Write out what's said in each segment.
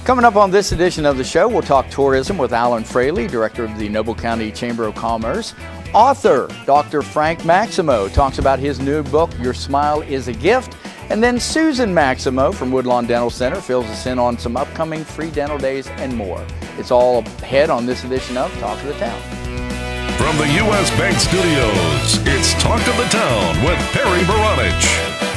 Coming up on this edition of the show, we'll talk tourism with Allen Fraley, Director of the Noble County Chamber of Commerce. Author Dr. Frank Maximo talks about his new book, Your Smile is a Gift. And then Susan Maximo from Woodlawn Dental Center fills us in on some upcoming free dental days and more. It's all ahead on this edition of Talk of the Town. From the U.S. Bank Studios, it's Talk of the Town with Perry Baranich.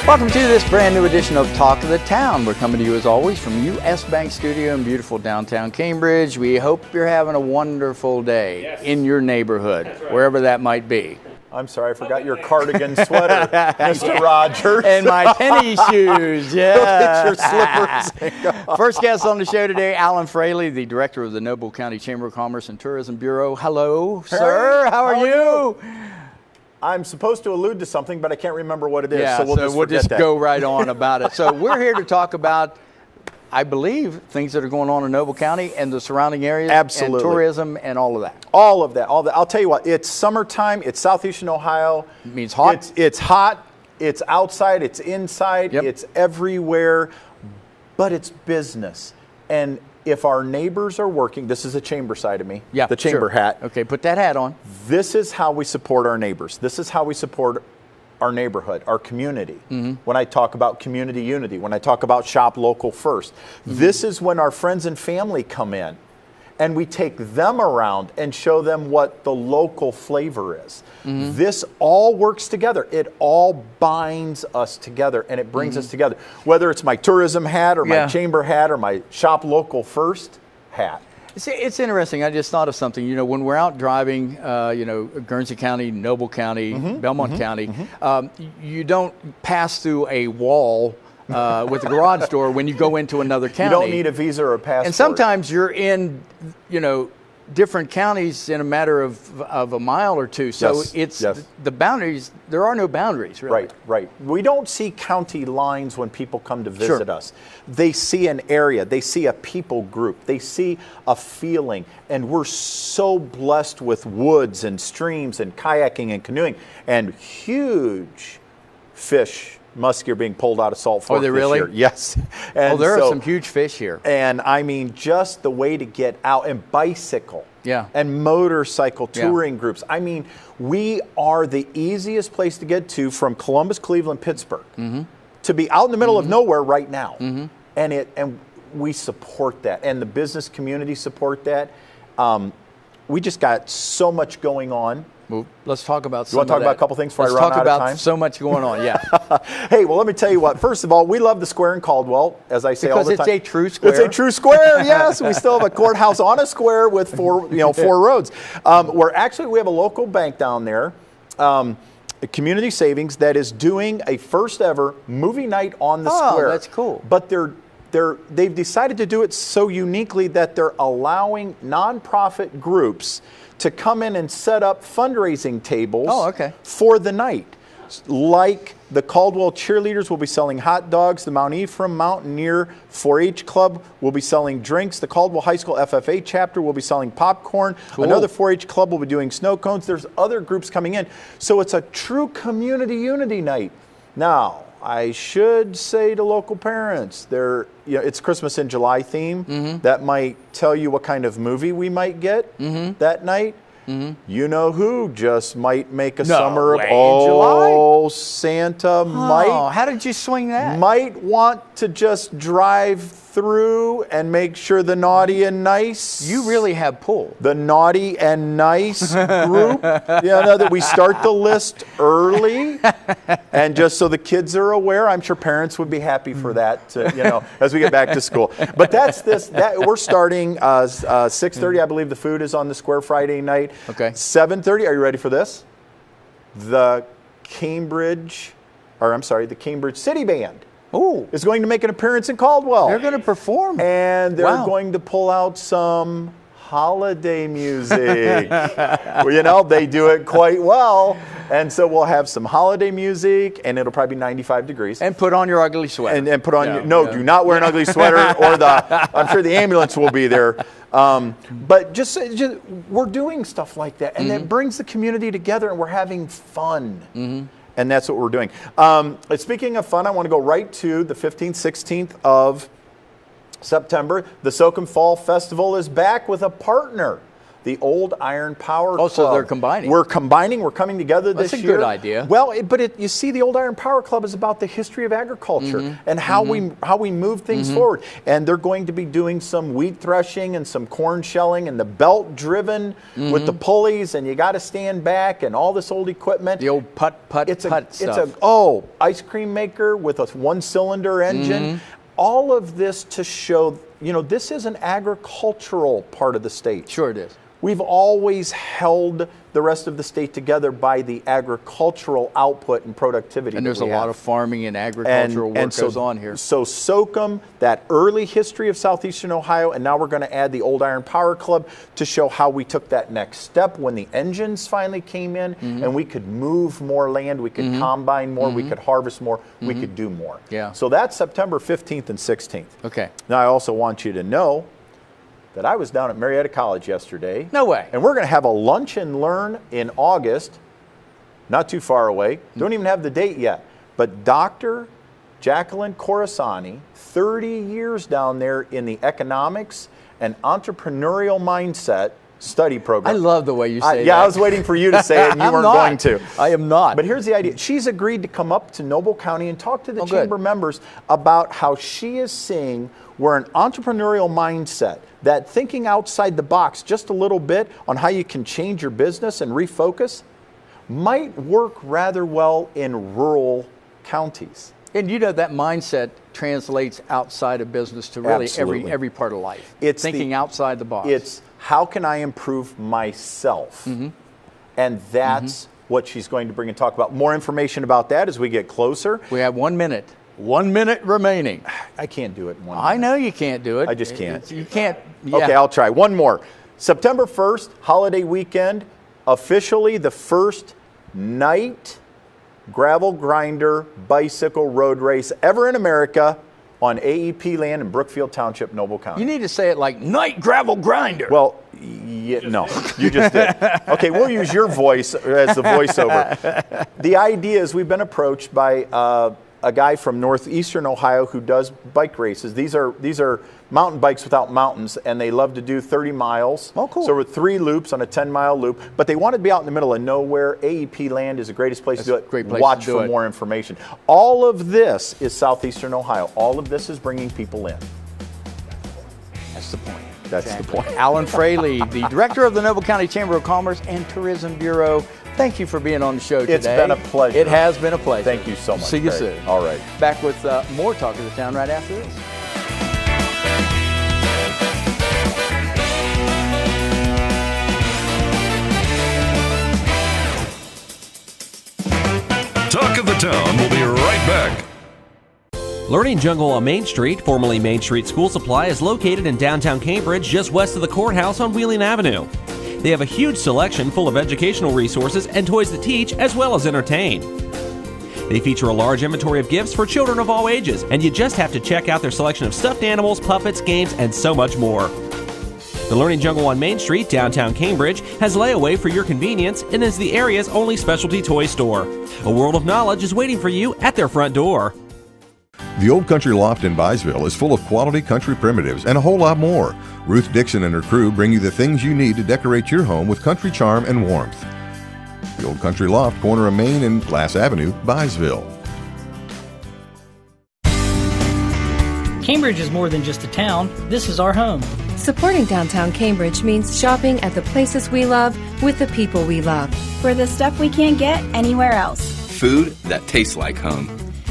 Welcome to this brand new edition of Talk of the Town. We're coming to you as always from U.S. Bank Studio in beautiful downtown Cambridge. We hope you're having a wonderful day in your neighborhood, wherever that might be. I'm sorry, I forgot your cardigan sweater, Mr. Rogers. And my tennis shoes, yeah. Look at your slippers. First guest on the show today, Allen Fraley, the Director of the Noble County Chamber of Commerce and Tourism Bureau. Hello, sir. How are you? I'm supposed to allude to something, but I can't remember what it is, Yeah, so we'll just go right on about it. So we're here to talk about, I believe, things that are going on in Noble County and the surrounding areas. Absolutely. And tourism and all of that. All of that. I'll tell you what, it's summertime, it's southeastern Ohio. It means hot. It's hot, it's outside, it's inside, Yep. It's everywhere, but it's business. And if our neighbors are working, this is the chamber side of me, Yeah, the chamber sure. hat. Okay, put that hat on. This is how we support our neighbors. This is how we support our neighborhood, our community. Mm-hmm. When I talk about community unity, when I talk about shop local first, this is when our friends and family come in and we take them around and show them what the local flavor is. This all works together. It all binds us together and it brings us together. Whether it's my tourism hat or my chamber hat or my shop local first hat. It's interesting. I just thought of something. You know, when we're out driving, Guernsey County, Noble County, Belmont County, you don't pass through a wall with a garage door when you go into another county. You don't need a visa or a passport. And sometimes you're in, different counties in a matter of a mile or two. So the boundaries, there are no boundaries, really. Right. We don't see county lines when people come to visit us. They see an area, they see a people group, they see a feeling, and we're so blessed with woods and streams and kayaking and canoeing and huge fish. Muskie are being pulled out of Salt Fork this year. Really? Yes. And there are some huge fish here. And I mean, just the way to get out and bicycle. Yeah. And motorcycle touring groups. I mean, we are the easiest place to get to from Columbus, Cleveland, Pittsburgh. To be out in the middle of nowhere right now. And we support that. And the business community support that. We just got so much going on. Well, let's talk about some You want to talk about a couple things before I run out of time? Let's talk about so much going on, Hey, well, let me tell you what. First of all, we love the square in Caldwell, as I say all the time. Because it's a true square. It's a true square, yes. We still have a courthouse on a square with four roads. We have a local bank down there, Community Savings, that is doing a first ever movie night on the square. Oh, that's cool. But they've decided to do it so uniquely that they're allowing nonprofit groups to come in and set up fundraising tables for the night. Like the Caldwell Cheerleaders will be selling hot dogs. The Mount Ephraim Mountaineer 4-H Club will be selling drinks. The Caldwell High School FFA chapter will be selling popcorn. Cool. Another 4-H club will be doing snow cones. There's other groups coming in. So it's a true community unity night. Now, I should say to local parents, it's Christmas in July theme. That might tell you what kind of movie we might get that night. You know who just might make a summer of July? Santa might. How did you swing that? Might want to just drive through and make sure the naughty and nice. You really have pull. The naughty and nice group. That we start the list early, and just so the kids are aware. I'm sure parents would be happy for that. As we get back to school. But that's this. We're starting 6:30. I believe the food is on the square Friday night. Okay. 7:30. Are you ready for this? The Cambridge City Band. Is going to make an appearance in Caldwell. They're going to perform. And they're going to pull out some holiday music. They do it quite well. And so we'll have some holiday music, and it'll probably be 95 degrees. And put on your ugly sweater. And put on do not wear an ugly sweater, or I'm sure the ambulance will be there. But just we're doing stuff like that, and it brings the community together, and we're having fun. And that's what we're doing. Speaking of fun, I want to go right to the 15th, 16th of September, the Socom Fall Festival is back with a partner, the Old Iron Power Club. Oh, so they're combining. We're combining. We're coming together this year. That's a good idea. Well, you see, the Old Iron Power Club is about the history of agriculture and how we move things forward. And they're going to be doing some wheat threshing and some corn shelling and the belt driven with the pulleys, and you got to stand back and all this old equipment. The old putt stuff. It's ice cream maker with a 1-cylinder engine. All of this to show, this is an agricultural part of the state. Sure it is. We've always held the rest of the state together by the agricultural output and productivity. And there's a lot of farming and agricultural work goes on here. So Socom, that early history of southeastern Ohio, and now we're going to add the Old Iron Power Club to show how we took that next step when the engines finally came in and we could move more land, we could combine more, we could harvest more, we could do more. Yeah. So that's September 15th and 16th. Okay. Now I also want you to know that I was down at Marietta College yesterday. No way. And we're going to have a lunch and learn in August, not too far away. Don't even have the date yet. But Dr. Jacqueline Corisani, 30 years down there in the economics and entrepreneurial mindset study program. I love the way you say that. Yeah, I was waiting for you to say it and you weren't going to. I am not. But here's the idea. She's agreed to come up to Noble County and talk to the chamber members about how she is seeing where an entrepreneurial mindset, that thinking outside the box just a little bit on how you can change your business and refocus, might work rather well in rural counties. And that mindset translates outside of business to really every part of life. It's thinking outside the box. It's how can I improve myself? And that's what she's going to bring and talk about. More information about that as we get closer. We have 1 minute. 1 minute remaining. I can't do it in 1 minute. I know you can't do it. I just can't. You can't. Yeah. Okay, I'll try. One more. September 1st, holiday weekend, officially the first night gravel grinder bicycle road race ever in America on AEP land in Brookfield Township, Noble County. You need to say it like night gravel grinder. Well, no, you just did. Okay, we'll use your voice as the voiceover. The idea is we've been approached by a guy from northeastern Ohio who does bike races. These are mountain bikes without mountains, and they love to do 30 miles. Oh, cool. So with 3 loops on a 10-mile loop, but they want to be out in the middle of nowhere. AEP land is the greatest place to do it. Great place Watch to do for it. more information. All of this is southeastern Ohio. All of this is bringing people in. That's the point. That's the point. Allen Fraley, the director of the Noble County Chamber of Commerce and Tourism Bureau. Thank you for being on the show today. It's been a pleasure. It has been a pleasure. Thank you so much. See you Perry. soon. All right. Back with more Talk of the Town right after this. Talk of the Town will be right back. Learning Jungle on Main Street, formerly Main Street School Supply, is located in downtown Cambridge, just west of the courthouse on Wheeling Avenue. They have a huge selection full of educational resources and toys that teach as well as entertain. They feature a large inventory of gifts for children of all ages, and you just have to check out their selection of stuffed animals, puppets, games, and so much more. The Learning Jungle on Main Street, downtown Cambridge, has layaway for your convenience and is the area's only specialty toy store. A world of knowledge is waiting for you at their front door. The Old Country Loft in Byesville is full of quality country primitives and a whole lot more. Ruth Dixon and her crew bring you the things you need to decorate your home with country charm and warmth. The Old Country Loft, corner of Main and Glass Avenue, Byesville. Cambridge is more than just a town. This is our home. Supporting downtown Cambridge means shopping at the places we love with the people we love. For the stuff we can't get anywhere else. Food that tastes like home.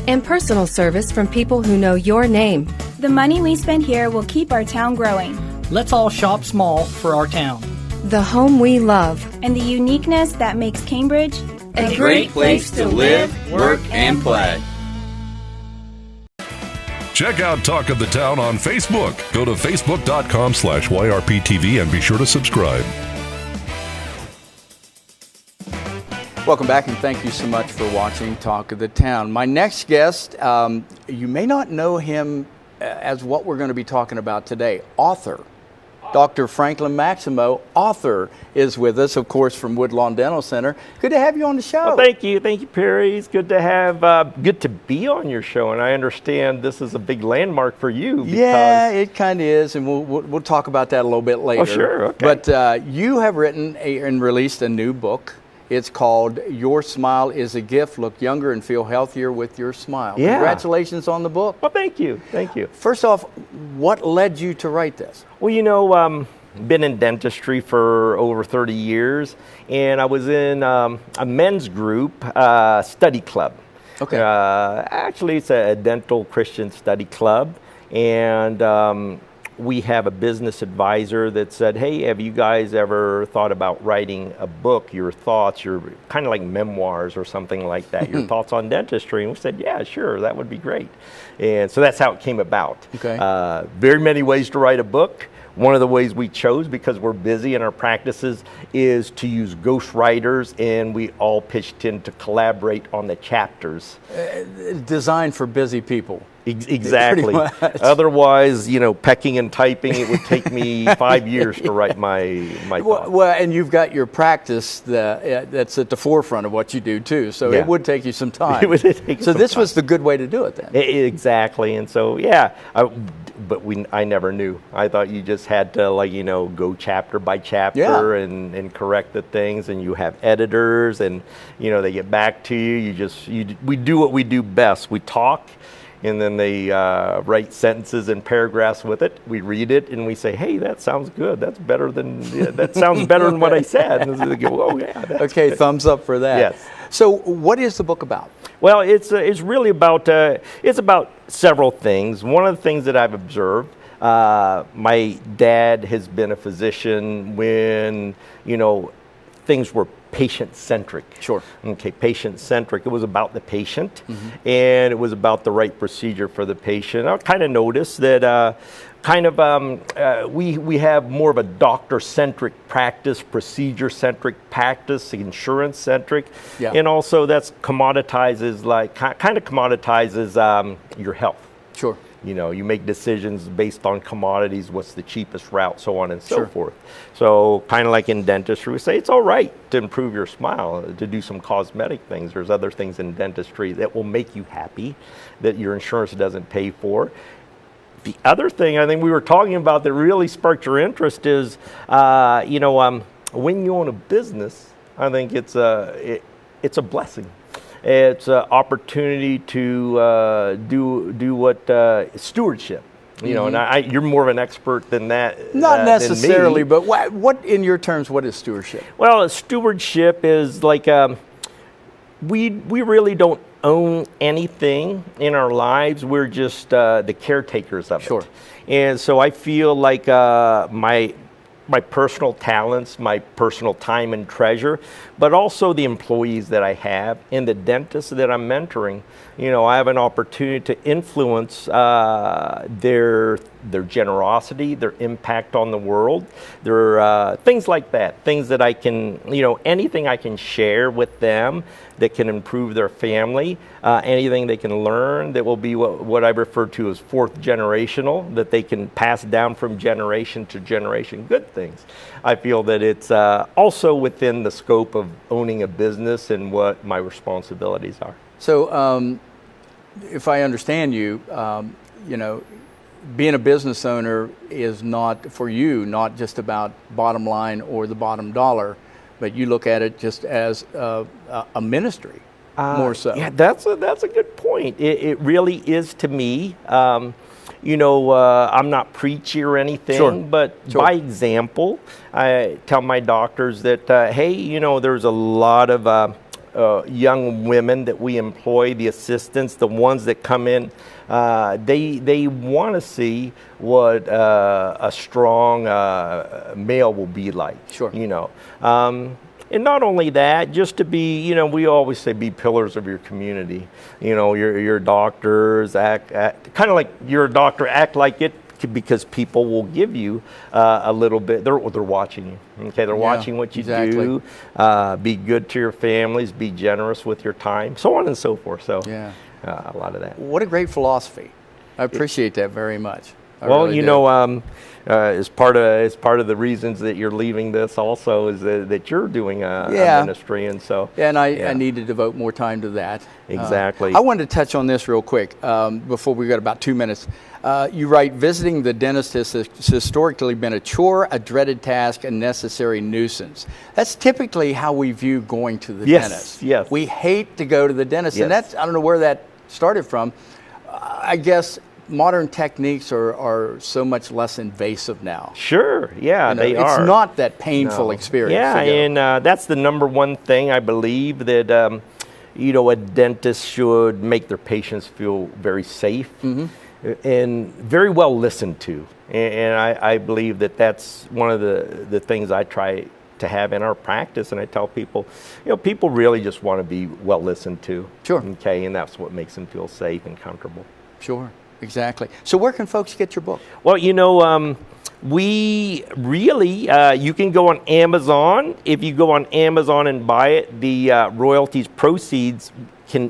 And personal service from people who know your name. The money we spend here will keep our town growing. Let's all shop small for our town. The home we love. And the uniqueness that makes Cambridge a great place to live, work, and play. Check out Talk of the Town on Facebook. Go to facebook.com/YRPTV and be sure to subscribe. Welcome back, and thank you so much for watching Talk of the Town. My next guest, you may not know him as what we're going to be talking about today, author Dr. Franklin Maximo, author, is with us, of course, from Woodlawn Dental Center. Good to have you on the show. Well, thank you, Perry. It's good to have, good to be on your show, and I understand this is a big landmark for you. Yeah, it kind of is, and we'll talk about that a little bit later. Oh, sure, okay. But you have written and released a new book. It's called Your Smile is a Gift. Look younger and feel healthier with your smile. Yeah. Congratulations on the book. Well, thank you. First off, what led you to write this? Well, been in dentistry for over 30 years, and I was in a men's group study club. Okay. Actually, it's a dental Christian study club, and we have a business advisor that said, hey, have you guys ever thought about writing a book, your thoughts, your kind of like memoirs or something like that, your thoughts on dentistry? And we said, yeah, sure, that would be great. And so that's how it came about. Okay. Very many ways to write a book. One of the ways we chose, because we're busy in our practices, is to use ghostwriters, and we all pitched in to collaborate on the chapters. Designed for busy people. Exactly. Otherwise, pecking and typing, it would take me 5 years to write my thoughts. Well, and you've got your practice that's at the forefront of what you do too, so it would take you some time. It would take so this was the good way to do it then. Exactly, and so I never knew. I thought you just had to go chapter by chapter and correct the things, and you have editors, and they get back to you. We do what we do best. We talk. And then they write sentences and paragraphs with it. We read it and we say, "Hey, that sounds good. That's better than that sounds better than what I said." And they go, "Oh yeah." Okay, good. Thumbs up for that. Yes. So, what is the book about? Well, it's really about several things. One of the things that I've observed. My dad has been a physician when things were patient-centric. Sure. Okay, patient-centric. It was about the patient, and it was about the right procedure for the patient. I kind of noticed that we have more of a doctor-centric practice, procedure-centric practice, insurance-centric, and also that's commoditizes your health. Sure. You make decisions based on commodities, what's the cheapest route, so on and so forth. So kind of like in dentistry, we say it's all right to improve your smile, to do some cosmetic things. There's other things in dentistry that will make you happy that your insurance doesn't pay for. The other thing I think we were talking about that really sparked your interest is, when you own a business, I think it's a blessing. It's an opportunity to do what stewardship. And you're more of an expert than that. Not necessarily, than me. but what in your terms, what is stewardship? Well, stewardship is like we really don't own anything in our lives. We're just the caretakers of it. And so I feel like my personal talents, my personal time and treasure, but also the employees that I have and the dentists that I'm mentoring. I have an opportunity to influence their generosity, their impact on the world, their things like that, things that I can, anything I can share with them that can improve their family, anything they can learn that will be what I refer to as fourth generational, that they can pass down from generation to generation, good things. I feel that it's also within the scope of owning a business and what my responsibilities are. So, if I understand you, being a business owner is not, for you, not just about bottom line or the bottom dollar, but you look at it just as a ministry, more so. Yeah, that's a good point. It really is to me. I'm not preachy or anything, but by example, I tell my doctors that, hey, there's a lot of young women that we employ, the assistants, the ones that come in, they want to see what a strong male will be like. And not only that, just to be, we always say be pillars of your community. Your doctors act kind of like you're a doctor, act like it, because people will give you a little bit. They're watching you. Okay, they're watching what you do. Be good to your families. Be generous with your time. So on and so forth. So a lot of that. What a great philosophy. I appreciate that very much. Well, is part of the reasons that you're leaving this. Also, is that you're doing a ministry, and so and I need to devote more time to that. Exactly. I wanted to touch on this real quick before we got about 2 minutes. You write, visiting the dentist has historically been a chore, a dreaded task, a necessary nuisance. That's typically how we view going to the dentist. Yes. We hate to go to the dentist, and that's, I don't know where that started from. I guess modern techniques are so much less invasive now. Sure, yeah, they are. It's not that painful experience. Yeah, and that's the number one thing I believe that a dentist should make their patients feel very safe and very well listened to. And I believe that that's one of the things I try to have in our practice, and I tell people, people really just want to be well listened to. Sure. Okay, and that's what makes them feel safe and comfortable. Sure, exactly. So where can folks get your book? Well, we really, you can go on Amazon. If you go on Amazon and buy it, the royalties proceeds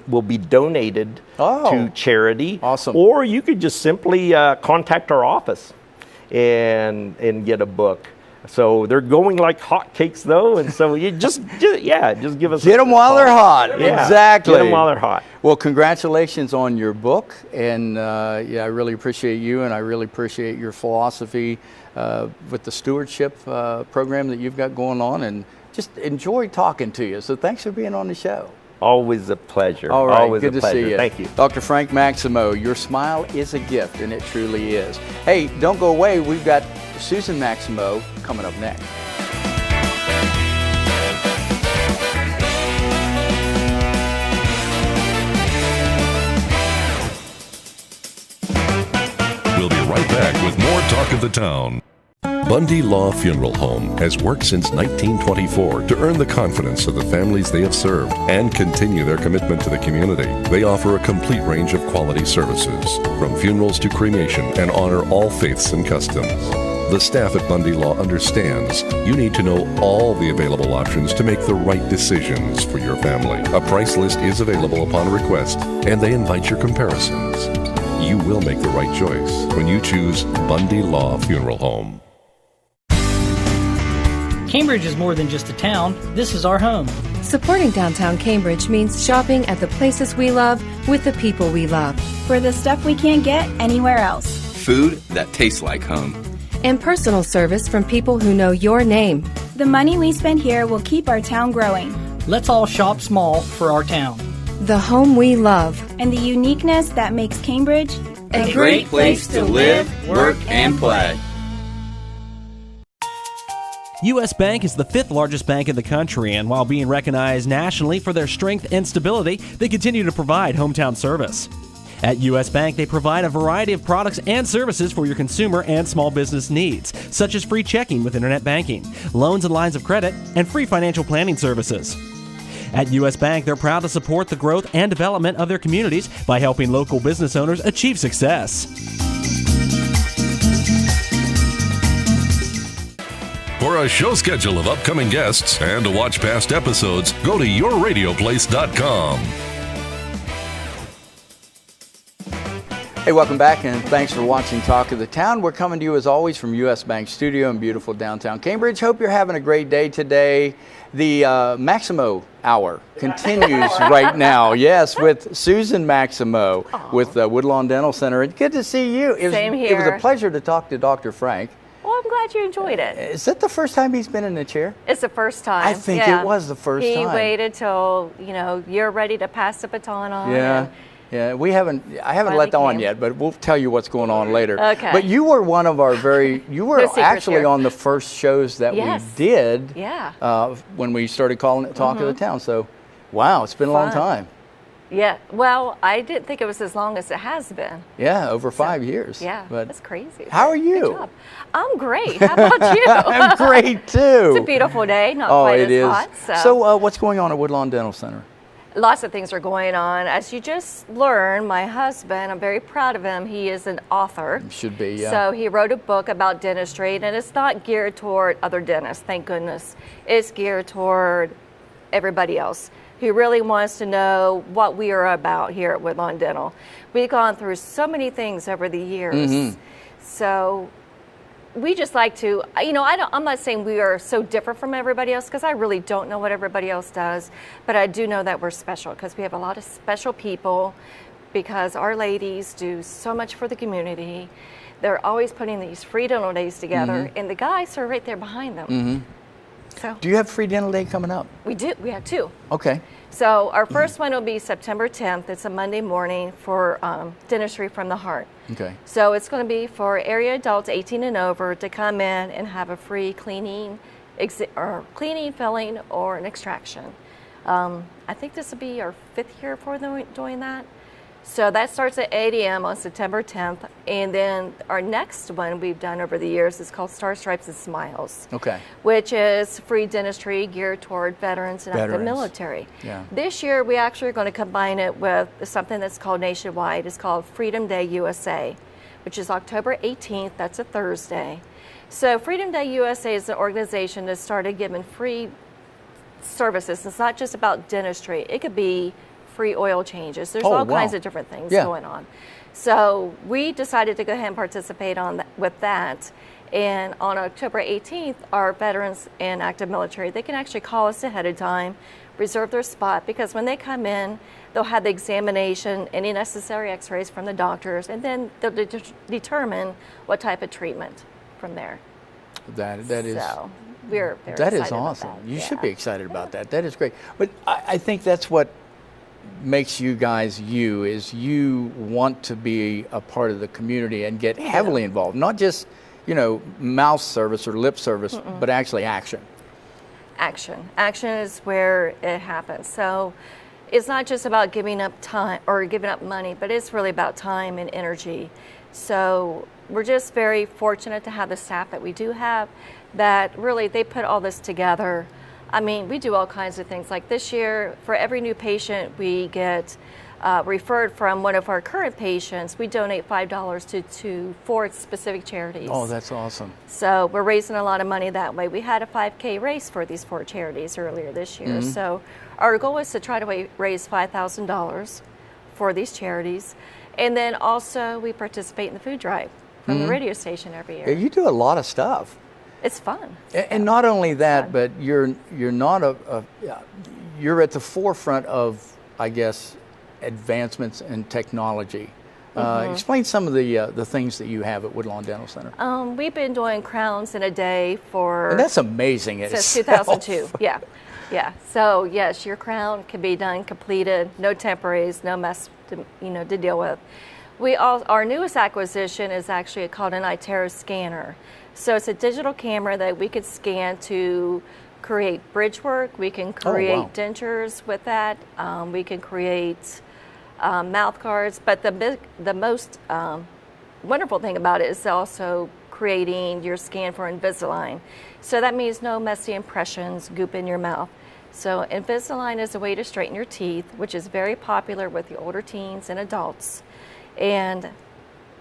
will be donated to charity. Awesome. Or you could just simply contact our office and get a book. So they're going like hotcakes, though, and so you just give us. Get them while they're hot. Yeah, exactly. Get them while they're hot. Well, congratulations on your book, and I really appreciate you, and I really appreciate your philosophy with the stewardship program that you've got going on, and just enjoy talking to you. So thanks for being on the show. Always a pleasure. All right, Always good a to see you. Thank you. Dr. Frank Maximo, your smile is a gift, and it truly is. Hey, don't go away. We've got Susan Maximo coming up next. We'll be right back with more Talk of the Town. Bundy Law Funeral Home has worked since 1924 to earn the confidence of the families they have served and continue their commitment to the community. They offer a complete range of quality services, from funerals to cremation, and honor all faiths and customs. The staff at Bundy Law understands you need to know all the available options to make the right decisions for your family. A price list is available upon request, and they invite your comparisons. You will make the right choice when you choose Bundy Law Funeral Home. Cambridge is more than just a town. This is our home. Supporting downtown Cambridge means shopping at the places we love with the people we love. For the stuff we can't get anywhere else. Food that tastes like home. And personal service from people who know your name. The money we spend here will keep our town growing. Let's all shop small for our town. The home we love. And the uniqueness that makes Cambridge a great place to live, work, and play. U.S. Bank is the 5th largest bank in the country, and while being recognized nationally for their strength and stability, they continue to provide hometown service. At U.S. Bank, they provide a variety of products and services for your consumer and small business needs, such as free checking with internet banking, loans and lines of credit, and free financial planning services. At U.S. Bank, they're proud to support the growth and development of their communities by helping local business owners achieve success. For a show schedule of upcoming guests and to watch past episodes, go to yourradioplace.com. Hey, welcome back, and thanks for watching Talk of the Town. We're coming to you, as always, from U.S. Bank Studio in beautiful downtown Cambridge. Hope you're having a great day today. The Maximo Hour continues right now, yes, with Susan Maximo with Woodlawn Dental Center. And good to see you. Same here. It was a pleasure to talk to Dr. Frank. Well, I'm glad you enjoyed it. Is that the first time he's been in a chair? It's the first time. I think it was the first time. He waited till, you're ready to pass the baton on. Yeah. Yeah, I haven't let on yet, but we'll tell you what's going on later. Okay. But you were one of our you were actually on the first shows that we did when we started calling it Talk of the Town. So, wow, it's been a long time. Yeah, well, I didn't think it was as long as it has been. Yeah, over 5 years. Yeah, but that's crazy. How are you? Good job. I'm great. How about you? I'm great, too. It's a beautiful day, not quite as hot. So what's going on at Woodlawn Dental Center? Lots of things are going on. As you just learned, my husband, I'm very proud of him. He is an author. Should be, yeah. So he wrote a book about dentistry, and it's not geared toward other dentists, thank goodness. It's geared toward everybody else who really wants to know what we are about here at Woodlawn Dental. We've gone through so many things over the years. So we just like to, I'm not saying we are so different from everybody else, because I really don't know what everybody else does, but I do know that we're special because we have a lot of special people, because our ladies do so much for the community. They're always putting these free dental days together, and the guys are right there behind them. So, do you have free dental day coming up? We do. We have 2. Okay. So our first one will be September 10th. It's a Monday morning for dentistry from the heart. Okay. So it's going to be for area adults 18 and over to come in and have a free cleaning, filling, or an extraction. I think this will be our 5th year for doing that. So that starts at 8 a.m. on September 10th. And then our next one we've done over the years is called Star Stripes and Smiles. Okay. Which is free dentistry geared toward veterans and active military. Yeah. This year we actually are going to combine it with something that's called nationwide. It's called Freedom Day USA, which is October 18th. That's a Thursday. So Freedom Day USA is an organization that started giving free services. It's not just about dentistry. It could be free oil changes. There's all kinds of different things going on. So we decided to go ahead and participate with that. And on October 18th, our veterans and active military, they can actually call us ahead of time, reserve their spot, because when they come in, they'll have the examination, any necessary x-rays from the doctors, and then they'll determine what type of treatment from there. That is... So we're very that excited is awesome. about that. You should be excited about that. That is great. But I think that's what makes you guys is you want to be a part of the community and get heavily involved, not just mouth service or lip service, but actually action. Action is where it happens. So it's not just about giving up time or giving up money, but it's really about time and energy. So we're just very fortunate to have the staff that we do have, that really they put all this together. I mean, we do all kinds of things. Like this year, for every new patient we get referred from one of our current patients, we donate $5 to 4 specific charities. Oh, that's awesome. So we're raising a lot of money that way. We had a 5K race for these 4 charities earlier this year. So our goal is to try to raise $5,000 for these charities. And then also we participate in the food drive from the radio station every year. Yeah, you do a lot of stuff. It's fun. And not only that, but you're not you're at the forefront of, I guess, advancements in technology. Explain some of the things that you have at Woodlawn Dental Center. We've been doing crowns in a day for... And that's amazing since itself. 2002. Yeah. So yes, your crown can be done, completed, no temporaries, no mess to deal with. Our newest acquisition is actually called an iTero scanner. So it's a digital camera that we could scan to create bridge work. We can create dentures with that. We can create mouth guards. But the most wonderful thing about it is also creating your scan for Invisalign. So that means no messy impressions, goop in your mouth. So Invisalign is a way to straighten your teeth, which is very popular with the older teens and adults. And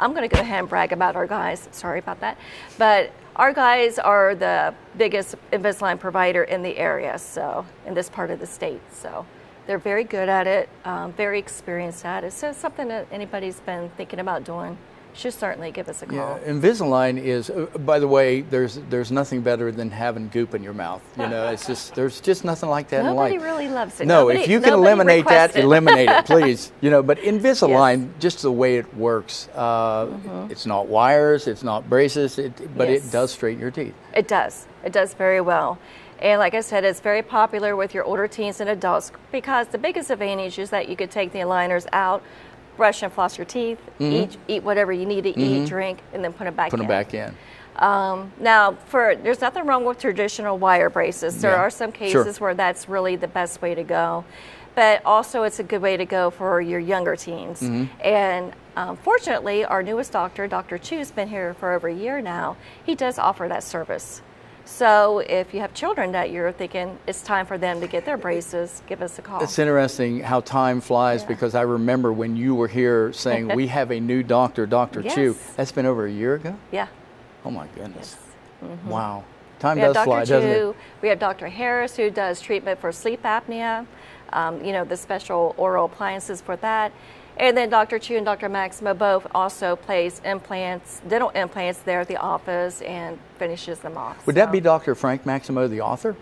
I'm going to go ahead and brag about our guys. Sorry about that. But our guys are the biggest Invisalign provider in the area, so in this part of the state. So they're very good at it, very experienced at it. So it's something that anybody's been thinking about doing, should certainly give us a call. Yeah, Invisalign is, by the way, there's nothing better than having goop in your mouth. It's just there's just nothing like that in life. Nobody really loves it. No, if you can eliminate that, eliminate it, please. But Invisalign, just the way it works, it's not wires, it's not braces, but it does straighten your teeth. It does. It does very well. And like I said, it's very popular with your older teens and adults, because the biggest advantage is that you could take the aligners out, brush and floss your teeth, eat whatever you need to eat, drink, and then put them back in. Now, there's nothing wrong with traditional wire braces. There are some cases where that's really the best way to go. But also it's a good way to go for your younger teens. And fortunately, our newest doctor, Dr. Chu's been here for over a year now. He does offer that service. So if you have children that you're thinking it's time for them to get their braces, give us a call. It's interesting how time flies, because I remember when you were here saying we have a new doctor, Dr. Chu. That's been over a year ago? Yeah. Oh my goodness. Wow. Time does fly, doesn't it? We have Dr. Harris, who does treatment for sleep apnea, the special oral appliances for that. And then Dr. Chu and Dr. Maximo both also place implants, dental implants there at the office and finishes them off. Would that be Dr. Frank Maximo, the author?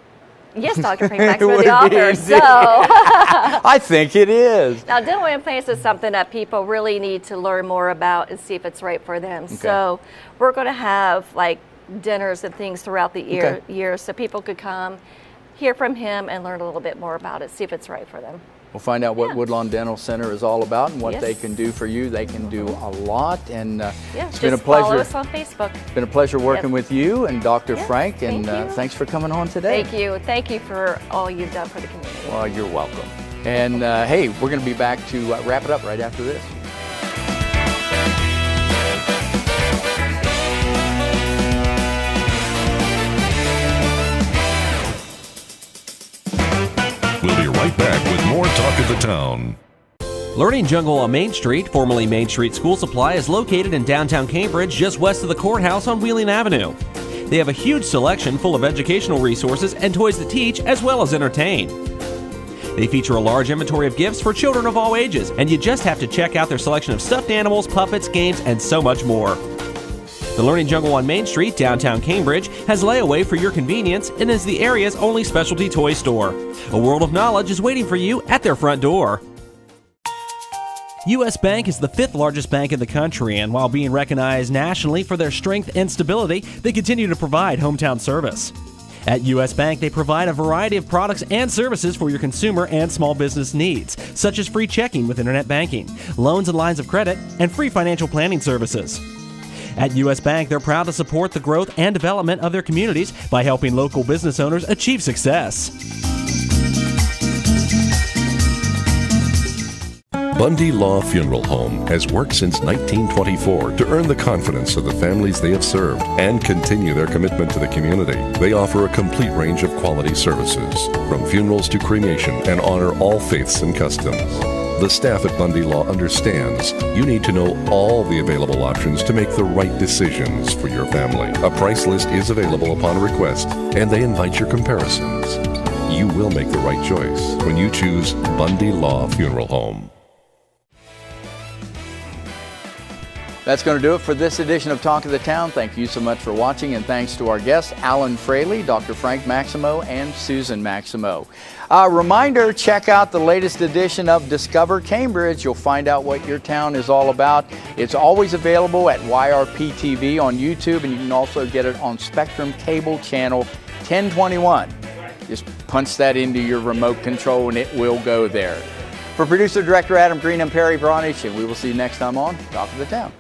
Yes, Dr. Frank Maximo, the Would author. be, So I think it is. now, dental implants is something that people really need to learn more about and see if it's right for them. So we're going to have like dinners and things throughout the year so people could come, hear from him, and learn a little bit more about it, see if it's right for them. We'll find out what Woodlawn Dental Center is all about and what Yes. they can do for you. They can do a lot, and it's Just been a pleasure. follow us on Facebook. It's been a pleasure working with you and Dr. Frank, and thank you. thanks for coming on today. Thank you. Thank you for all you've done for the community. Well, you're welcome. And hey, we're going to be back to wrap it up right after this. We'll be right back with more Talk of the Town. Learning Jungle on Main Street, formerly Main Street School Supply, is located in downtown Cambridge, just west of the courthouse on Wheeling Avenue. They have a huge selection full of educational resources and toys that teach as well as entertain. They feature a large inventory of gifts for children of all ages, and you just have to check out their selection of stuffed animals, puppets, games, and so much more. The Learning Jungle on Main Street, downtown Cambridge, has layaway for your convenience and is the area's only specialty toy store. A world of knowledge is waiting for you at their front door. U.S. Bank is the 5th largest bank in the country, and while being recognized nationally for their strength and stability, they continue to provide hometown service. At U.S. Bank, they provide a variety of products and services for your consumer and small business needs, such as free checking with internet banking, loans and lines of credit, and free financial planning services. At U.S. Bank, they're proud to support the growth and development of their communities by helping local business owners achieve success. Bundy Law Funeral Home has worked since 1924 to earn the confidence of the families they have served and continue their commitment to the community. They offer a complete range of quality services, from funerals to cremation, and honor all faiths and customs. The staff at Bundy Law understands you need to know all the available options to make the right decisions for your family. A price list is available upon request, and they invite your comparisons. You will make the right choice when you choose Bundy Law Funeral Home. That's going to do it for this edition of Talk of the Town. Thank you so much for watching, and thanks to our guests, Allen Fraley, Dr. Frank Maximo, and Susan Maximo. Reminder, check out the latest edition of Discover Cambridge. You'll find out what your town is all about. It's always available at YRP TV on YouTube, and you can also get it on Spectrum Cable Channel 1021. Just punch that into your remote control and it will go there. For producer-director Adam Green and Perry Bronish, we will see you next time on Talk of the Town.